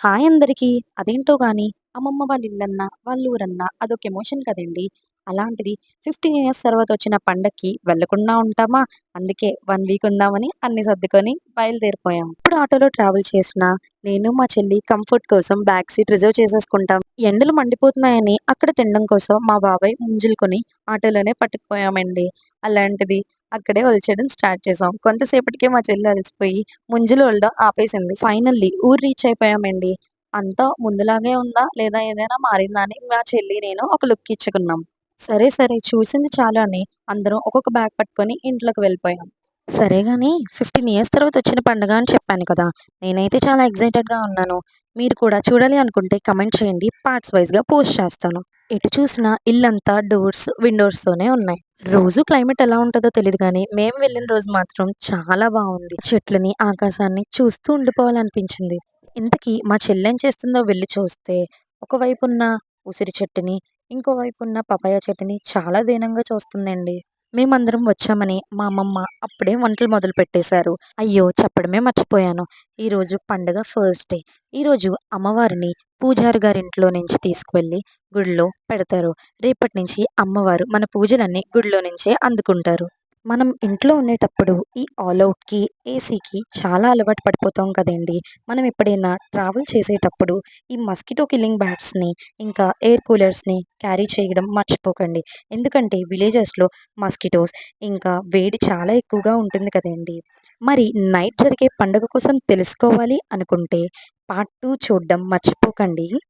Hi అందరికీ. అదేంటో గాని అమ్మమ్మ వాళ్ళ ఇల్లన్నా, వాళ్ళ ఊరన్నా అదొక ఎమోషన్ కదండీ! అలాంటిది 15 ఇయర్స్ తర్వాత వచ్చిన పండక్కి వెళ్ళకుండా ఉంటామా? అందుకే 1 వీక్ ఉందామని అన్నీ సర్దుకొని బయలుదేరిపోయాం. ఎప్పుడు ఆటోలో ట్రావెల్ చేసినా నేను, మా చెల్లి కంఫర్ట్ కోసం బ్యాక్ సీట్ రిజర్వ్ చేసేసుకుంటాం. ఎండలు మండిపోతున్నాయని అక్కడ తినడం కోసం మా బాబాయ్ ముంజులు కొని ఆటోలోనే పట్టుకుపోయామండి. అలాంటిది అక్కడే ఒలిచేయడం స్టార్ట్ చేసాం. కొంతసేపటికే మా చెల్లి అలసిపోయి ముంజులు ఒలడం ఆపేసింది. ఫైనల్లీ ఊరు రీచ్ అయిపోయామండి. అంతా ముందులాగే ఉందా? లేదా ఏదైనా మారిందా? అని మా చెల్లి, నేను ఒక లుక్ ఇచ్చుకున్నాం. సరే, సరే చూసింది చాలు అని అందరం ఒక్కొక్క బ్యాగ్ పట్టుకొని ఇంట్లోకి వెళ్ళిపోయాం. సరే గాని 15 ఇయర్స్ తర్వాత వచ్చిన పండగ అని చెప్పాను కదా! నేనైతే చాలా ఎక్సైటెడ్‌గా ఉన్నాను. మీరు కూడా చూడాలి అనుకుంటే కమెంట్ చేయండి. పార్ట్స్ వైస్‌గా పోస్ట్ చేస్తాను. ఎటు చూసినా ఇల్లంతా డోర్స్, విండోస్‌తోనే ఉన్నాయి. రోజు క్లైమేట్ ఎలా ఉంటదో తెలీదు గానీ, మేము వెళ్ళిన రోజు మాత్రం చాలా బావుంది. చెట్లని, ఆకాశాన్ని చూస్తూ ఉండిపోవాలనిపించింది. ఇంతకీ మా చెల్లేం చేస్తుందో వెళ్లి చూస్తే, ఒకవైపున్న ఉసిరి చెట్టుని, ఇంకో వైపున్న పపాయ చెట్టుని చాలా దీనంగా చూస్తుందండి. మేమందరం వచ్చామని మా అమ్మమ్మ అప్పుడే వంటలు మొదలుపెట్టేశారు. అయ్యో! చెప్పడమే మర్చిపోయాను. ఈరోజు పండగ ఫస్ట్ డే. ఈరోజు అమ్మవారిని పూజారి గారింట్లో నుంచి తీసుకువెళ్ళి గుడిలో పెడతారు. రేపటి నుంచి అమ్మవారు మన పూజలన్నీ గుడిలో నుంచే అందుకుంటారు. మనం ఇంట్లో ఉండేటప్పుడు ఈ ఆల్ ఔట్‌కి, ఏసీకి చాలా అలవాటు పడిపోతాం కదండీ! మనం ఎప్పుడైనా ట్రావెల్ చేసేటప్పుడు ఈ మస్కిటో కిల్లింగ్ బ్యాట్స్‌ని, ఇంకా ఎయిర్ కూలర్స్‌ని క్యారీ చేయడం మర్చిపోకండి. ఎందుకంటే విలేజెస్‌లో మస్కిటోస్, ఇంకా వేడి చాలా ఎక్కువగా ఉంటుంది కదండీ! మరి నైట్ జరిగే పండుగ కోసం తెలుసుకోవాలి అనుకుంటే పార్ట్ 2 చూడడం మర్చిపోకండి.